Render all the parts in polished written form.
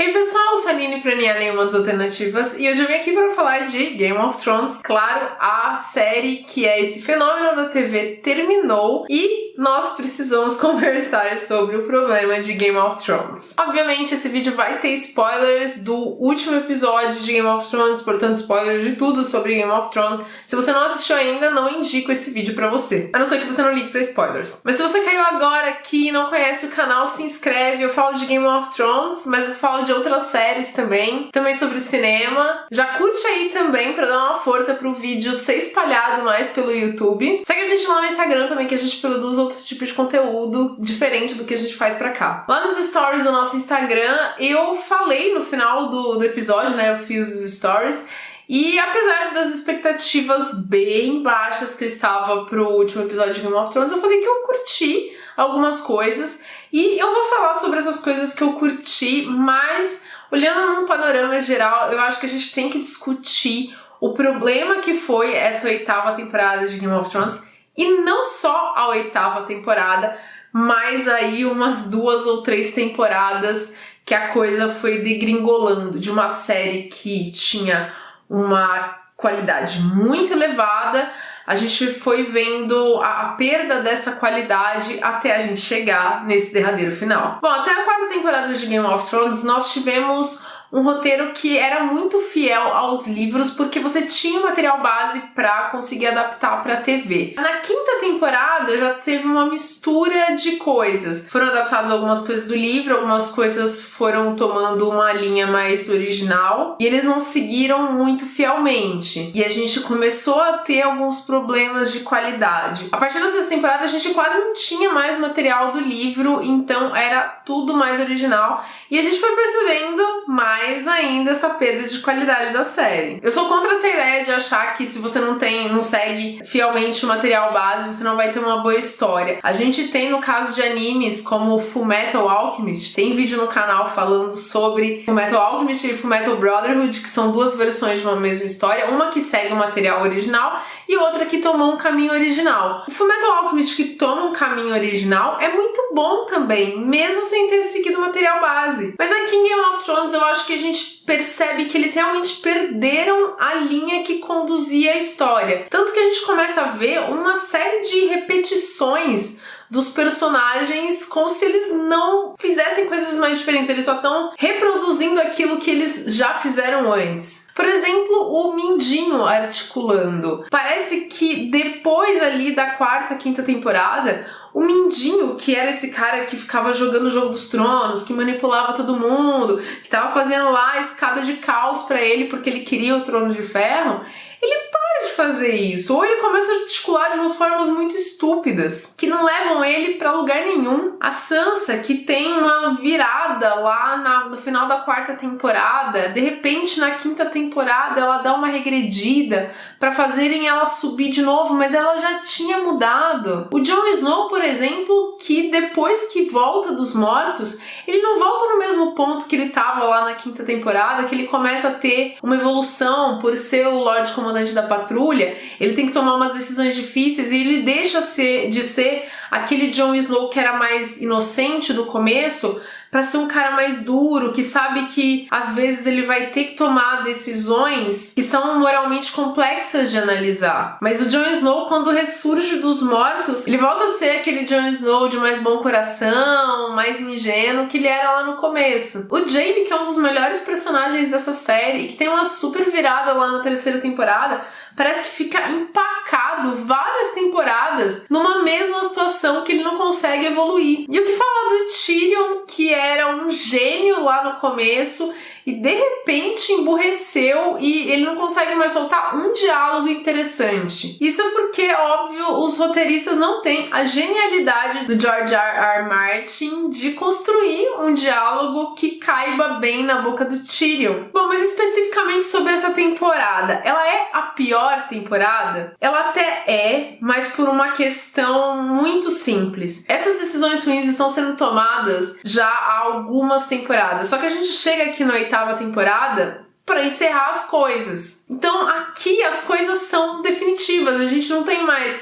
Ei pessoal, eu sou a Aline Praniana em Umas Alternativas e hoje eu vim aqui para falar de Game of Thrones. Claro, a série que é esse fenômeno da TV terminou e nós precisamos conversar sobre o problema de Game of Thrones. Obviamente esse vídeo vai ter spoilers do último episódio de Game of Thrones, portanto spoilers de tudo sobre Game of Thrones. Se você não assistiu ainda, não indico esse vídeo pra você, a não ser que você não ligue pra spoilers. Mas se você caiu agora aqui e não conhece o canal, se inscreve. Eu falo de Game of Thrones, mas eu falo de outras séries também sobre cinema. Já curte aí também pra dar uma força pro vídeo ser espalhado mais pelo YouTube. Segue a gente lá no Instagram também, que a gente produz outro tipo de conteúdo diferente do que a gente faz pra cá. Lá nos stories do nosso Instagram, eu falei no final do episódio, né, eu fiz os stories, e apesar das expectativas bem baixas que eu estava pro último episódio de Game of Thrones, eu falei que eu curti algumas coisas, e eu vou falar sobre essas coisas que eu curti, mas olhando num panorama geral, eu acho que a gente tem que discutir o problema que foi essa 8ª temporada de Game of Thrones, e não só a 8ª temporada, mas aí umas 2 ou 3 temporadas que a coisa foi degringolando, de uma série que tinha uma qualidade muito elevada, a gente foi vendo a perda dessa qualidade até a gente chegar nesse derradeiro final. Bom, até a 4ª temporada de Game of Thrones nós tivemos um roteiro que era muito fiel aos livros, porque você tinha o material base pra conseguir adaptar pra TV. Na 5ª temporada já teve uma mistura de coisas. Foram adaptadas algumas coisas do livro, algumas coisas foram tomando uma linha mais original, e eles não seguiram muito fielmente. E a gente começou a ter alguns problemas de qualidade. A partir dessa temporada a gente quase não tinha mais material do livro, então era tudo mais original, e a gente foi percebendo mais ainda essa perda de qualidade da série. Eu sou contra essa ideia de achar que se você não segue fielmente o material base, você não vai ter uma boa história. A gente tem, no caso de animes como Fullmetal Alchemist, tem vídeo no canal falando sobre Fullmetal Alchemist e Fullmetal Brotherhood, que são duas versões de uma mesma história, uma que segue o material original e outra que tomou um caminho original. O Fullmetal Alchemist que toma um caminho original é muito bom também, mesmo sem ter seguido o material base. Mas aqui em Game of Thrones eu acho que a gente percebe que eles realmente perderam a linha que conduzia a história. Tanto que a gente começa a ver uma série de repetições dos personagens como se eles não fizessem coisas mais diferentes, eles só estão reproduzindo aquilo que eles já fizeram antes. Por exemplo, o Mindinho articulando. Parece que depois ali da 4ª, 5ª temporada, o Mindinho, que era esse cara que ficava jogando o Jogo dos Tronos, que manipulava todo mundo, que tava fazendo lá a escada de caos pra ele porque ele queria o Trono de Ferro, ele para de fazer isso, ou ele começa a articular de umas formas muito estúpidas, que não levam ele pra lugar nenhum. A Sansa, que tem uma virada lá no final da 4ª temporada, de repente na 5ª temporada ela dá uma regredida pra fazerem ela subir de novo, mas ela já tinha mudado. O Jon Snow, por exemplo, que depois que volta dos mortos, ele não volta no mesmo ponto que ele tava lá na 5ª temporada, que ele começa a ter uma evolução por ser o Lorde Comandante da Patrulha, ele tem que tomar umas decisões difíceis e ele deixa de ser aquele Jon Snow que era mais inocente do começo pra ser um cara mais duro, que sabe que às vezes ele vai ter que tomar decisões que são moralmente complexas de analisar. Mas o Jon Snow, quando ressurge dos mortos, ele volta a ser aquele Jon Snow de mais bom coração, mais ingênuo que ele era lá no começo. O Jaime, que é um dos melhores personagens dessa série e que tem uma super virada lá na 3ª temporada, parece que fica empacado várias temporadas numa mesma situação que ele não consegue evoluir. E o que falar do Tyrion, que era um gênio lá no começo e de repente emburreceu e ele não consegue mais soltar um diálogo interessante. Isso é porque, óbvio, os roteiristas não têm a genialidade do George R.R. Martin de construir um diálogo que caiba bem na boca do Tyrion. Bom, mas especificamente sobre essa temporada, ela é a pior temporada? Ela até é, mas por uma questão muito simples. Essas decisões ruins estão sendo tomadas já há algumas temporadas, só que a gente chega aqui na 8ª temporada para encerrar as coisas. Então aqui as coisas são definitivas, a gente não tem mais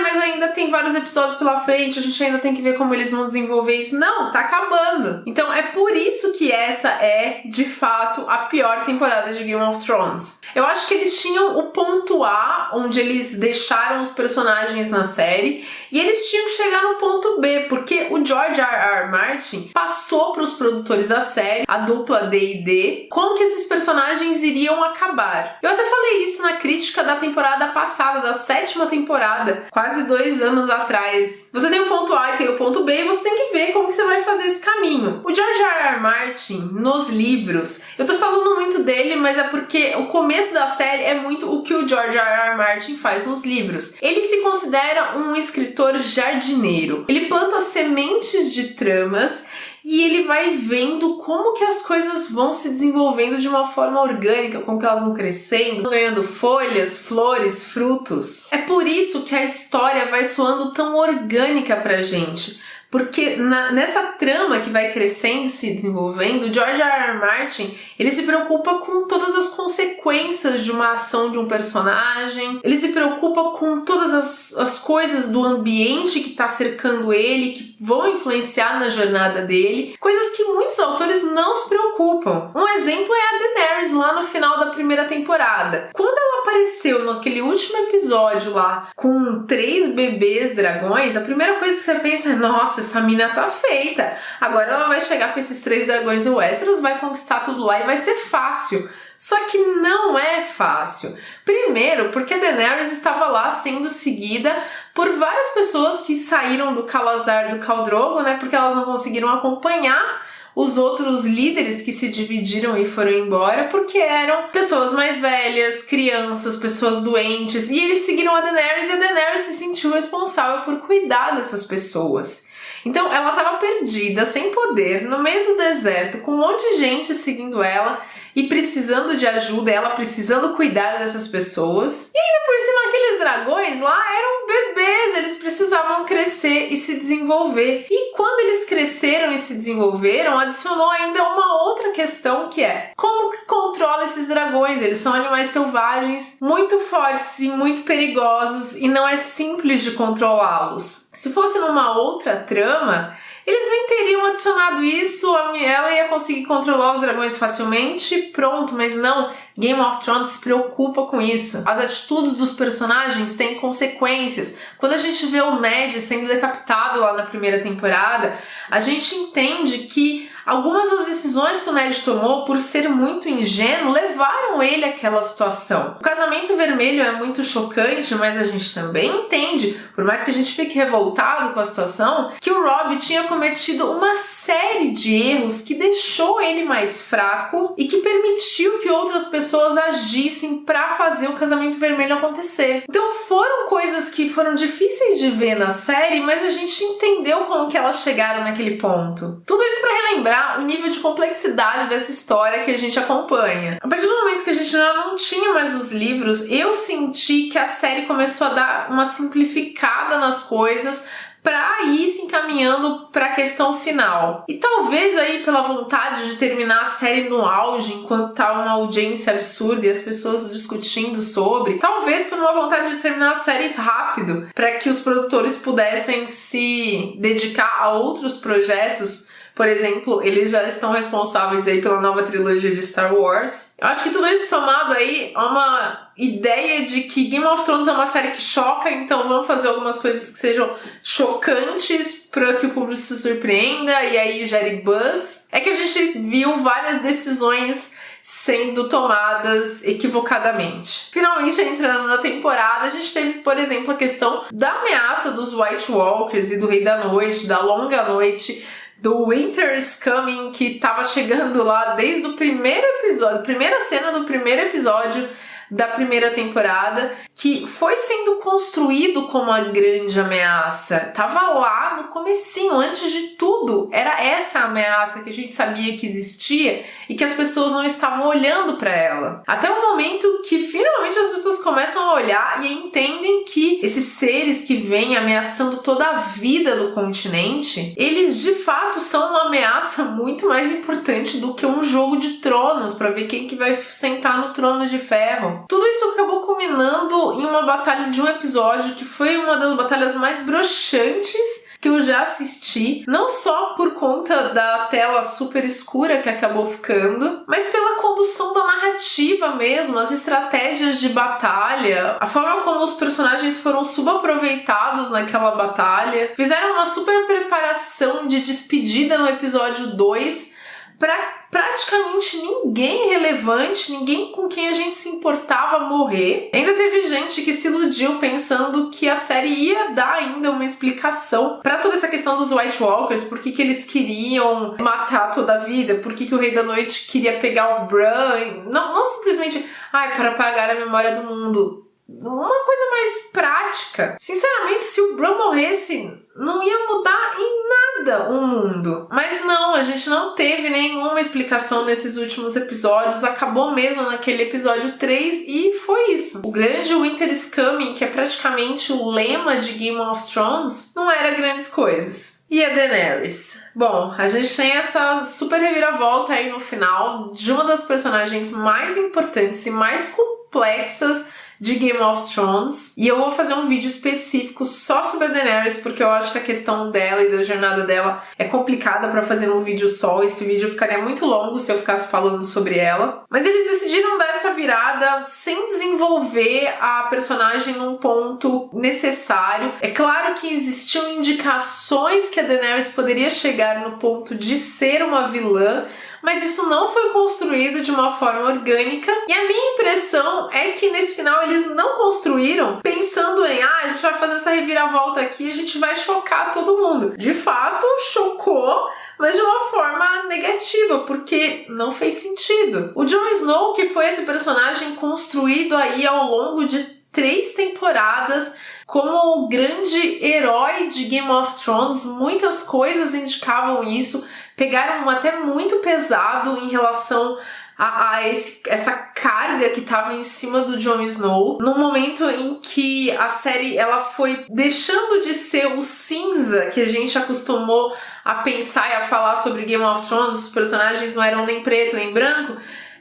mas ainda tem vários episódios pela frente, a gente ainda tem que ver como eles vão desenvolver isso. Não, tá acabando. Então é por isso que essa é, de fato, a pior temporada de Game of Thrones. Eu acho que eles tinham o ponto A, onde eles deixaram os personagens na série, e eles tinham que chegar no ponto B, porque o George R.R. Martin passou para os produtores da série, a dupla D&D, como que esses personagens iriam acabar. Eu até falei isso na crítica da temporada passada, da 7ª temporada, quase 2 anos atrás. Você tem o ponto A e tem o ponto B, e você tem que ver como que você vai fazer esse caminho. O George R.R. Martin, nos livros, eu tô falando muito dele, mas é porque o começo da série é muito o que o George R.R. Martin faz nos livros. Ele se considera um escritor jardineiro. Ele planta sementes de tramas e ele vai vendo como que as coisas vão se desenvolvendo de uma forma orgânica, como que elas vão crescendo, ganhando folhas, flores, frutos. É por isso que a história vai soando tão orgânica pra gente. Porque nessa trama que vai crescendo e se desenvolvendo, o George R.R. Martin, ele se preocupa com todas as consequências de uma ação de um personagem, ele se preocupa com todas as coisas do ambiente que está cercando ele, que vão influenciar na jornada dele, coisas que muitos autores não se preocupam. Um exemplo é a Daenerys lá no final da 1ª temporada. Quando ela apareceu naquele último episódio lá, com 3 bebês dragões, a primeira coisa que você pensa é, nossa, essa mina tá feita. Agora ela vai chegar com esses 3 dragões em Westeros, vai conquistar tudo lá e vai ser fácil. Só que não é fácil. Primeiro, porque a Daenerys estava lá sendo seguida por várias pessoas que saíram do Calazar do Khal Drogo, né? Porque elas não conseguiram acompanhar os outros líderes que se dividiram e foram embora, porque eram pessoas mais velhas, crianças, pessoas doentes, e eles seguiram a Daenerys e a Daenerys se sentiu responsável por cuidar dessas pessoas. Então ela estava perdida, sem poder, no meio do deserto, com um monte de gente seguindo ela e precisando de ajuda, ela precisando cuidar dessas pessoas. E ainda por cima, aqueles dragões lá eram bebês, eles precisavam crescer e se desenvolver. E quando eles cresceram e se desenvolveram, adicionou ainda uma outra questão, que é como que controla esses dragões? Eles são animais selvagens, muito fortes e muito perigosos, e não é simples de controlá-los. Se fosse numa outra trama, eles nem teriam adicionado isso, ela ia conseguir controlar os dragões facilmente, pronto, mas não, Game of Thrones se preocupa com isso. As atitudes dos personagens têm consequências. Quando a gente vê o Ned sendo decapitado lá na 1ª temporada, a gente entende que algumas das decisões que o Ned tomou, por ser muito ingênuo, levaram ele àquela situação. O casamento vermelho é muito chocante, mas a gente também entende, por mais que a gente fique revoltado com a situação, que o Robb tinha cometido uma série de erros que deixou ele mais fraco e que permitiu que outras pessoas agissem para fazer o casamento vermelho acontecer. Então foram coisas que foram difíceis de ver na série, mas a gente entendeu como que elas chegaram naquele ponto. Tudo isso para relembrar o nível de complexidade dessa história que a gente acompanha. A partir do momento que a gente já não tinha mais os livros, eu senti que a série começou a dar uma simplificada nas coisas para ir se encaminhando para a questão final. E talvez aí pela vontade de terminar a série no auge, enquanto tá uma audiência absurda e as pessoas discutindo sobre, talvez por uma vontade de terminar a série rápido, para que os produtores pudessem se dedicar a outros projetos. Por exemplo, eles já estão responsáveis aí pela nova trilogia de Star Wars. Eu acho que tudo isso somado aí a uma ideia de que Game of Thrones é uma série que choca, então vamos fazer algumas coisas que sejam chocantes para que o público se surpreenda e aí gere buzz. É que a gente viu várias decisões sendo tomadas equivocadamente. Finalmente, entrando na temporada, a gente teve, por exemplo, a questão da ameaça dos White Walkers e do Rei da Noite, da Longa Noite, do Winter is Coming, que tava chegando lá desde o primeiro episódio, primeira cena do primeiro episódio da primeira temporada, que foi sendo construído como a grande ameaça. Tava lá no comecinho, antes de tudo. Era essa a ameaça que a gente sabia que existia e que as pessoas não estavam olhando para ela. Até o momento que finalmente as pessoas começam a olhar e entendem que esses seres que vêm ameaçando toda a vida do continente, eles de fato são uma ameaça muito mais importante do que um jogo de tronos para ver quem que vai sentar no trono de ferro. Tudo isso acabou culminando em uma batalha de um episódio que foi uma das batalhas mais broxantes que eu já assisti, não só por conta da tela super escura que acabou ficando, mas pela condução da narrativa mesmo, as estratégias de batalha, a forma como os personagens foram subaproveitados naquela batalha. Fizeram uma super preparação de despedida no episódio 2 para praticamente ninguém relevante, ninguém com quem a gente se importava morrer. Ainda teve gente que se iludiu pensando que a série ia dar ainda uma explicação para toda essa questão dos White Walkers, por que eles queriam matar toda a vida, por que o Rei da Noite queria pegar o Bran, não simplesmente para apagar a memória do mundo. Uma coisa mais prática. Sinceramente, se o Bran morresse, não ia mudar em nada o mundo. Mas não, a gente não teve nenhuma explicação nesses últimos episódios. Acabou mesmo naquele episódio 3 e foi isso. O grande Winter is Coming, que é praticamente o lema de Game of Thrones, não era grandes coisas. E a Daenerys? Bom, a gente tem essa super reviravolta aí no final de uma das personagens mais importantes e mais complexas de Game of Thrones, e eu vou fazer um vídeo específico só sobre a Daenerys, porque eu acho que a questão dela e da jornada dela é complicada pra fazer um vídeo só. Esse vídeo ficaria muito longo se eu ficasse falando sobre ela, mas eles decidiram dar essa virada sem desenvolver a personagem num ponto necessário. É claro que existiam indicações que a Daenerys poderia chegar no ponto de ser uma vilã, mas isso não foi construído de uma forma orgânica, e a minha impressão é que nesse final eles não construíram pensando em a gente vai fazer essa reviravolta aqui, a gente vai chocar todo mundo. De fato, chocou, mas de uma forma negativa, porque não fez sentido. O Jon Snow, que foi esse personagem construído aí ao longo de 3 temporadas, como o grande herói de Game of Thrones, muitas coisas indicavam isso, pegaram até muito pesado em relação a essa carga que estava em cima do Jon Snow, no momento em que a série ela foi deixando de ser o cinza que a gente acostumou a pensar e a falar sobre Game of Thrones, os personagens não eram nem preto nem branco.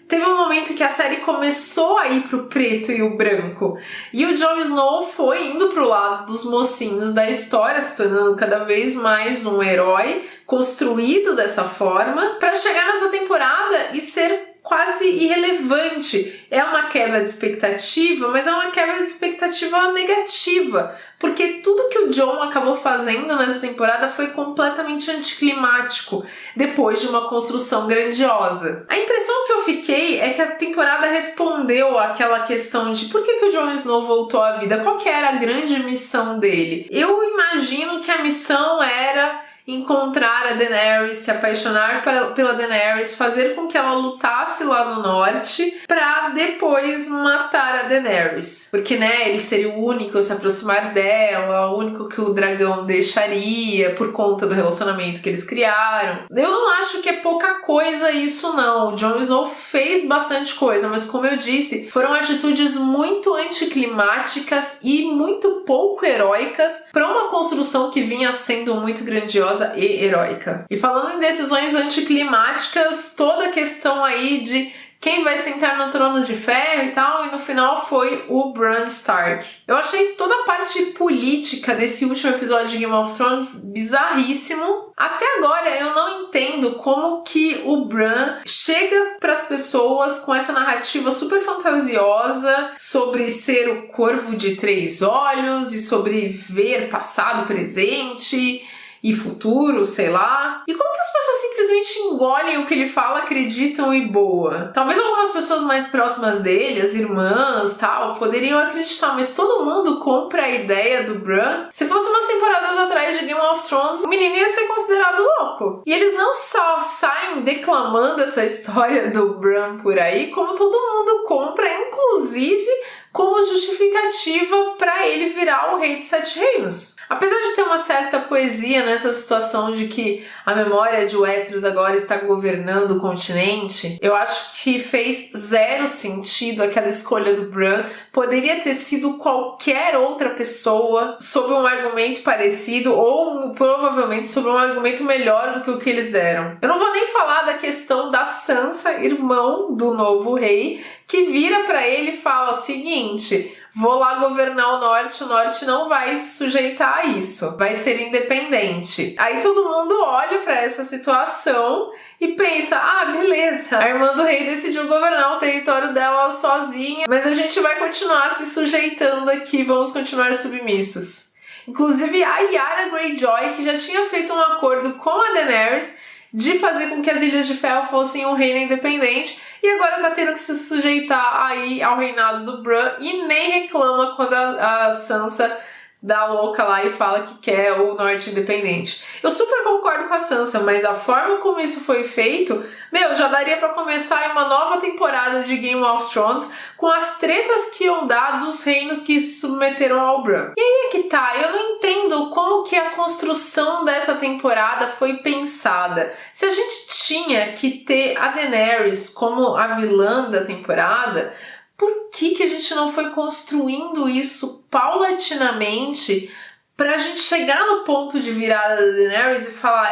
Teve um momento que a série começou a ir pro preto e o branco. E o Jon Snow foi indo pro lado dos mocinhos da história, se tornando cada vez mais um herói construído dessa forma, para chegar nessa temporada e ser quase irrelevante. É uma quebra de expectativa, mas é uma quebra de expectativa negativa, porque tudo que o Jon acabou fazendo nessa temporada foi completamente anticlimático, depois de uma construção grandiosa. A impressão que eu fiquei é que a temporada respondeu àquela questão de por que o Jon Snow voltou à vida, qual que era a grande missão dele. Eu imagino que a missão era encontrar a Daenerys, se apaixonar pela Daenerys, fazer com que ela lutasse lá no norte pra depois matar a Daenerys. Porque, ele seria o único a se aproximar dela, o único que o dragão deixaria por conta do relacionamento que eles criaram. Eu não acho que é pouca coisa isso, não. O Jon Snow fez bastante coisa, mas como eu disse, foram atitudes muito anticlimáticas e muito pouco heróicas pra uma construção que vinha sendo muito grandiosa e heróica. E falando em decisões anticlimáticas, toda a questão aí de quem vai sentar no trono de ferro e tal, e no final foi o Bran Stark. Eu achei toda a parte política desse último episódio de Game of Thrones bizarríssimo. Até agora eu não entendo como que o Bran chega pras pessoas com essa narrativa super fantasiosa sobre ser o corvo de 3 olhos e sobre ver passado, presente. e futuro, sei lá. E como que as pessoas simplesmente engolem o que ele fala, acreditam e boa? Talvez algumas pessoas mais próximas dele, as irmãs, tal, poderiam acreditar, mas todo mundo compra a ideia do Bran. Se fosse umas temporadas atrás de Game of Thrones, o menino ia ser considerado louco. E eles não só saem declamando essa história do Bran por aí, como todo mundo compra, inclusive como justificativa para ele virar o Rei dos Sete Reinos. Apesar de ter uma certa poesia nessa situação de que a memória de Westeros agora está governando o continente, eu acho que fez zero sentido aquela escolha do Bran. Poderia ter sido qualquer outra pessoa sob um argumento parecido ou provavelmente sobre um argumento melhor do que o que eles deram. Eu não vou nem falar da questão da Sansa, irmão do novo rei, que vira pra ele e fala o seguinte: vou lá governar o norte não vai se sujeitar a isso, vai ser independente. Aí todo mundo olha pra essa situação e pensa, beleza, a irmã do rei decidiu governar o território dela sozinha, mas a gente vai continuar se sujeitando aqui, vamos continuar submissos. Inclusive a Yara Greyjoy, que já tinha feito um acordo com a Daenerys de fazer com que as Ilhas de Ferro fossem um reino independente, e agora tá tendo que se sujeitar aí ao reinado do Bran e nem reclama quando a Sansa dá louca lá e fala que quer o norte independente. Eu super concordo com a Sansa, mas a forma como isso foi feito, já daria pra começar uma nova temporada de Game of Thrones com as tretas que iam dar dos reinos que se submeteram ao Bran. E aí é que tá, eu não entendo como que a construção dessa temporada foi pensada. Se a gente tinha que ter a Daenerys como a vilã da temporada, por que a gente não foi construindo isso paulatinamente pra gente chegar no ponto de virada da Daenerys e falar,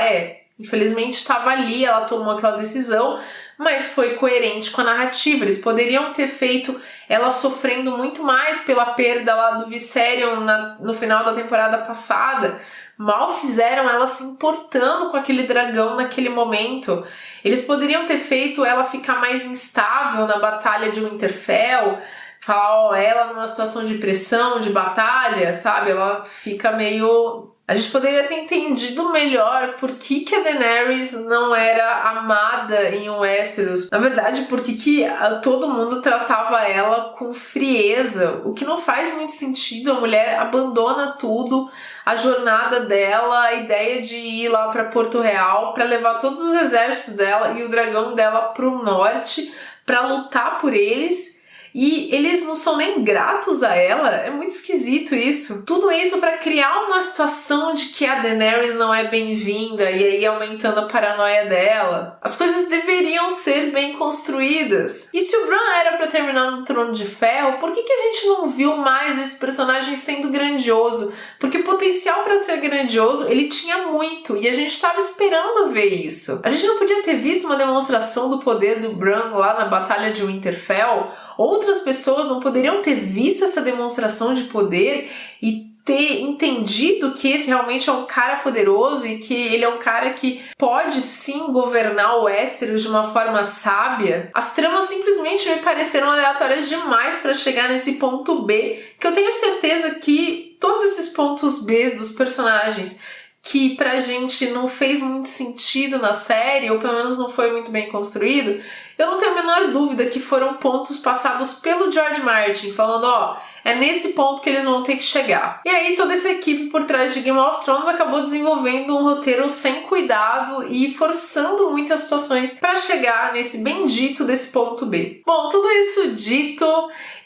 infelizmente estava ali, ela tomou aquela decisão, mas foi coerente com a narrativa. Eles poderiam ter feito ela sofrendo muito mais pela perda lá do Viserion no final da temporada passada. Mal fizeram ela se importando com aquele dragão naquele momento. Eles poderiam ter feito ela ficar mais instável na batalha de Winterfell, falar, ela numa situação de pressão, de batalha, sabe? Ela fica meio... A gente poderia ter entendido melhor por que a Daenerys não era amada em Westeros. Na verdade, por que todo mundo tratava ela com frieza, o que não faz muito sentido. A mulher abandona tudo, a jornada dela, a ideia de ir lá para Porto Real para levar todos os exércitos dela e o dragão dela pro norte para lutar por eles. E eles não são nem gratos a ela, é muito esquisito isso. Tudo isso pra criar uma situação de que a Daenerys não é bem-vinda e aí aumentando a paranoia dela. As coisas deveriam ser bem construídas. E se o Bran era pra terminar no Trono de Ferro, por que a gente não viu mais desse personagem sendo grandioso? Porque potencial pra ser grandioso ele tinha muito e a gente tava esperando ver isso. A gente não podia ter visto uma demonstração do poder do Bran lá na Batalha de Winterfell? Outras pessoas não poderiam ter visto essa demonstração de poder e ter entendido que esse realmente é um cara poderoso e que ele é um cara que pode sim governar o Westeros de uma forma sábia? As tramas simplesmente me pareceram aleatórias demais para chegar nesse ponto B, que eu tenho certeza que todos esses pontos B dos personagens que pra gente não fez muito sentido na série, ou pelo menos não foi muito bem construído, eu não tenho a menor dúvida que foram pontos passados pelo George Martin, falando, é nesse ponto que eles vão ter que chegar. E aí toda essa equipe por trás de Game of Thrones acabou desenvolvendo um roteiro sem cuidado e forçando muitas situações para chegar nesse bendito desse ponto B. Bom, tudo isso dito,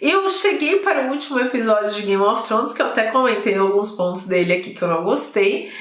eu cheguei para o último episódio de Game of Thrones, que eu até comentei alguns pontos dele aqui que eu não gostei,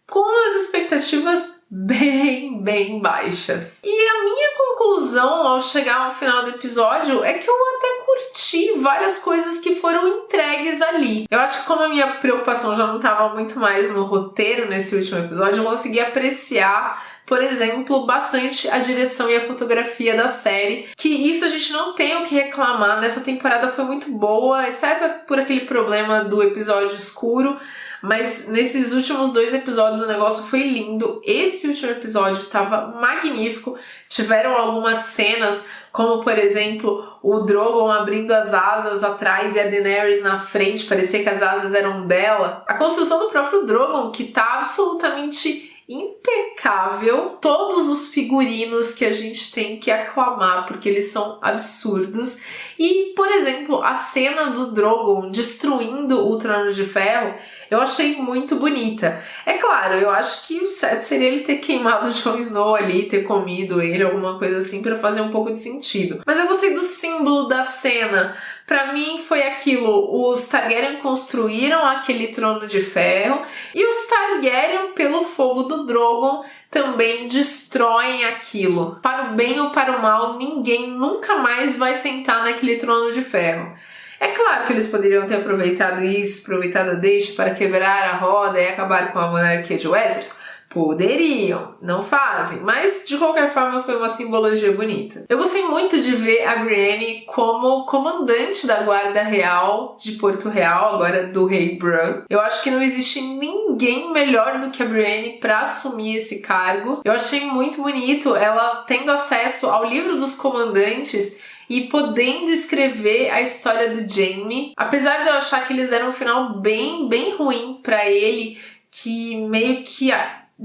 com umas expectativas bem baixas. E a minha conclusão ao chegar ao final do episódio é que eu até curti várias coisas que foram entregues ali. Eu acho que como a minha preocupação já não estava muito mais no roteiro nesse último episódio, eu consegui apreciar, por exemplo, bastante a direção e a fotografia da série, que isso a gente não tem o que reclamar. Nessa temporada foi muito boa, exceto por aquele problema do episódio escuro, Mas nesses últimos 2 episódios o negócio foi lindo. Esse último episódio tava magnífico. Tiveram algumas cenas, como por exemplo o Drogon abrindo as asas atrás e a Daenerys na frente, parecia que as asas eram dela. A construção do próprio Drogon, que tá absolutamente impecável. Todos os figurinos que a gente tem que aclamar, porque eles são absurdos. E, por exemplo, a cena do Drogon destruindo o Trono de Ferro, eu achei muito bonita. É claro, eu acho que o certo seria ele ter queimado o Jon Snow ali, ter comido ele, alguma coisa assim, pra fazer um pouco de sentido. Mas eu gostei do símbolo da cena. Pra mim foi aquilo, os Targaryen construíram aquele Trono de Ferro e os Targaryen, pelo fogo do Drogon, também destroem aquilo. Para o bem ou para o mal, ninguém nunca mais vai sentar naquele Trono de Ferro. É claro que eles poderiam ter aproveitado isso, aproveitado a deixa para quebrar a roda e acabar com a monarquia de Westeros. Poderiam, não fazem, mas de qualquer forma foi uma simbologia bonita. Eu gostei muito de ver a Brienne como comandante da Guarda Real de Porto Real, agora do Rei Bran. Eu acho que não existe ninguém melhor do que a Brienne para assumir esse cargo. Eu achei muito bonito ela tendo acesso ao livro dos comandantes e podendo escrever a história do Jaime. Apesar de eu achar que eles deram um final bem ruim para ele, que meio que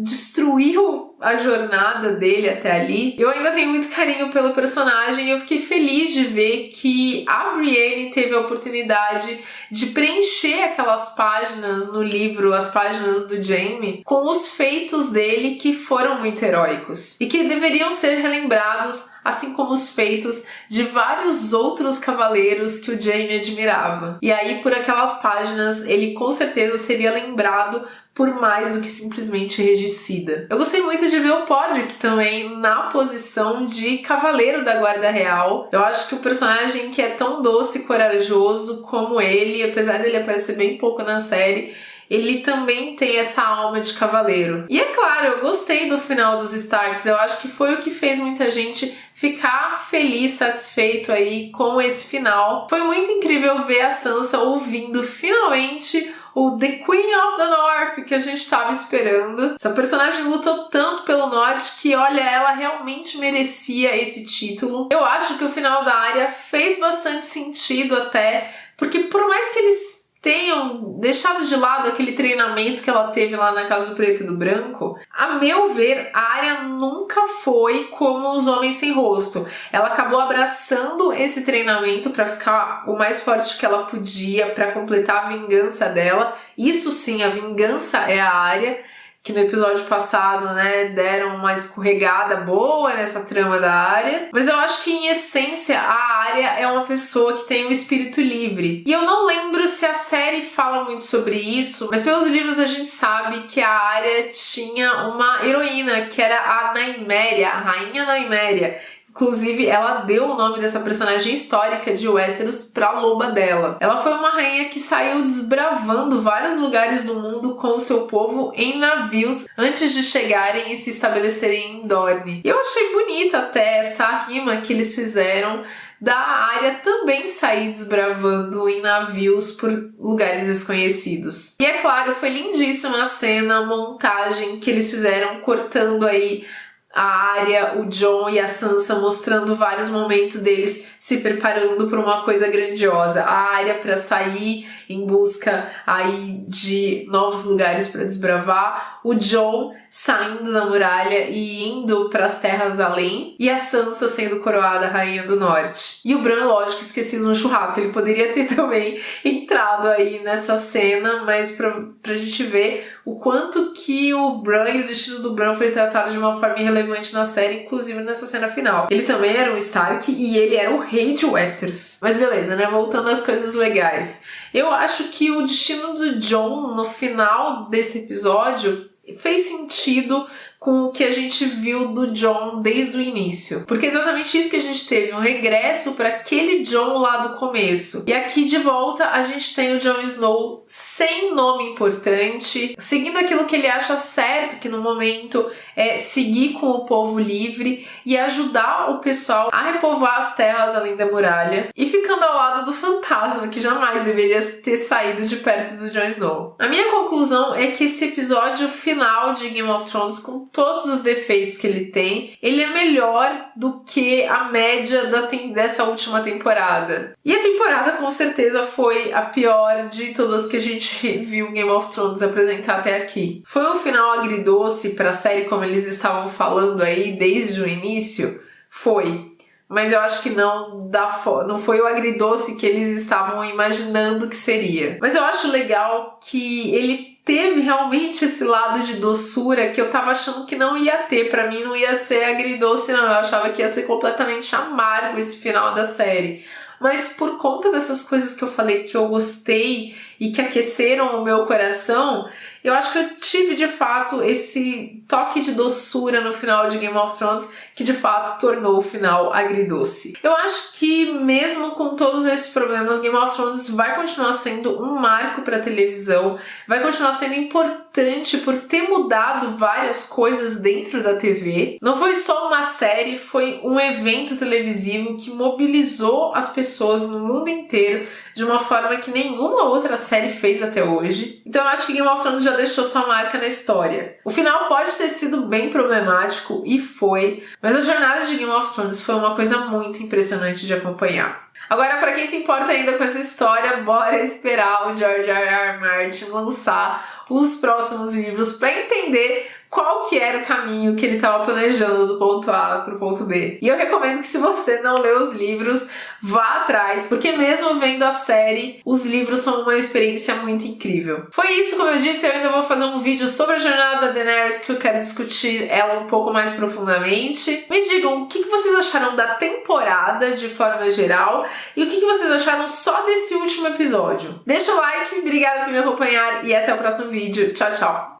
destruiu a jornada dele até ali, eu ainda tenho muito carinho pelo personagem e eu fiquei feliz de ver que a Brienne teve a oportunidade de preencher aquelas páginas no livro, as páginas do Jaime, com os feitos dele que foram muito heróicos e que deveriam ser relembrados, assim como os feitos de vários outros cavaleiros que o Jaime admirava. E aí, por aquelas páginas, ele com certeza seria lembrado por mais do que simplesmente regicida. Eu gostei muito de ver o Podrick também na posição de cavaleiro da Guarda Real. Eu acho que o personagem que é tão doce e corajoso como ele, apesar dele aparecer bem pouco na série, ele também tem essa alma de cavaleiro. E é claro, eu gostei do final dos Starks. Eu acho que foi o que fez muita gente ficar feliz, satisfeito aí com esse final. Foi muito incrível ver a Sansa ouvindo finalmente o The Queen of the North que a gente estava esperando. Essa personagem lutou tanto pelo norte que, olha, ela realmente merecia esse título. Eu acho que o final da Arya fez bastante sentido até, porque por mais que eles tenham deixado de lado aquele treinamento que ela teve lá na Casa do Preto e do Branco, a meu ver, a Arya nunca foi como os Homens Sem Rosto. Ela acabou abraçando esse treinamento para ficar o mais forte que ela podia, para completar a vingança dela. Isso sim, a vingança é a Arya, que no episódio passado, né, deram uma escorregada boa nessa trama da Arya. Mas eu acho que, em essência, a Arya é uma pessoa que tem um espírito livre. E eu não lembro se a série fala muito sobre isso, mas pelos livros a gente sabe que a Arya tinha uma heroína, que era a Nymeria, a Rainha Nymeria. Inclusive, ela deu o nome dessa personagem histórica de Westeros pra loba dela. Ela foi uma rainha que saiu desbravando vários lugares do mundo com o seu povo em navios antes de chegarem e se estabelecerem em Dorne. E eu achei bonita até essa rima que eles fizeram da Arya também sair desbravando em navios por lugares desconhecidos. E é claro, foi lindíssima a cena, a montagem que eles fizeram cortando aí a Arya, o Jon e a Sansa, mostrando vários momentos deles se preparando para uma coisa grandiosa. A Arya para sair em busca aí de novos lugares para desbravar, o Jon saindo da muralha e indo para as terras além, e a Sansa sendo coroada Rainha do Norte. E o Bran, lógico, esquecido no churrasco. Ele poderia ter também entrado aí nessa cena, mas pra gente ver o quanto que o Bran e o destino do Bran foi tratado de uma forma irrelevante na série, inclusive nessa cena final. Ele também era um Stark e ele era o rei de Westeros. Mas beleza, né? Voltando às coisas legais. Eu acho que o destino do Jon no final desse episódio, fez sentido com o que a gente viu do Jon desde o início. Porque é exatamente isso que a gente teve, um regresso para aquele Jon lá do começo. E aqui de volta a gente tem o Jon Snow sem nome importante, seguindo aquilo que ele acha certo, que no momento é seguir com o povo livre e ajudar o pessoal a repovoar as terras além da muralha, e ficando ao lado do fantasma, que jamais deveria ter saído de perto do Jon Snow. A minha conclusão é que esse episódio final de Game of Thrones, com todos os defeitos que ele tem, ele é melhor do que a média dessa última temporada. E a temporada com certeza foi a pior de todas que a gente viu Game of Thrones apresentar até aqui. Foi um final agridoce para a série, como eles estavam falando aí desde o início? Foi. Mas eu acho que não foi o agridoce que eles estavam imaginando que seria. Mas eu acho legal que ele teve realmente esse lado de doçura que eu tava achando que não ia ter. Pra mim não ia ser agridoce, não. Eu achava que ia ser completamente amargo esse final da série. Mas por conta dessas coisas que eu falei que eu gostei e que aqueceram o meu coração, eu acho que eu tive de fato esse toque de doçura no final de Game of Thrones que de fato tornou o final agridoce. Eu acho que mesmo com todos esses problemas, Game of Thrones vai continuar sendo um marco para a televisão, vai continuar sendo importante por ter mudado várias coisas dentro da TV. Não foi só uma série, foi um evento televisivo que mobilizou as pessoas no mundo inteiro de uma forma que nenhuma outra série fez até hoje. Então eu acho que Game of Thrones já deixou sua marca na história. O final pode ter sido bem problemático, e foi, mas a jornada de Game of Thrones foi uma coisa muito impressionante de acompanhar. Agora, para quem se importa ainda com essa história, bora esperar o George R.R. Martin lançar os próximos livros para entender qual que era o caminho que ele estava planejando do ponto A para o ponto B. E eu recomendo que, se você não leu os livros, vá atrás, porque mesmo vendo a série, os livros são uma experiência muito incrível. Foi isso, como eu disse, eu ainda vou fazer um vídeo sobre a jornada da Daenerys, que eu quero discutir ela um pouco mais profundamente. Me digam o que vocês acharam da temporada de forma geral e o que vocês acharam só desse último episódio. Deixa o like, obrigada por me acompanhar e até o próximo vídeo. Tchau, tchau!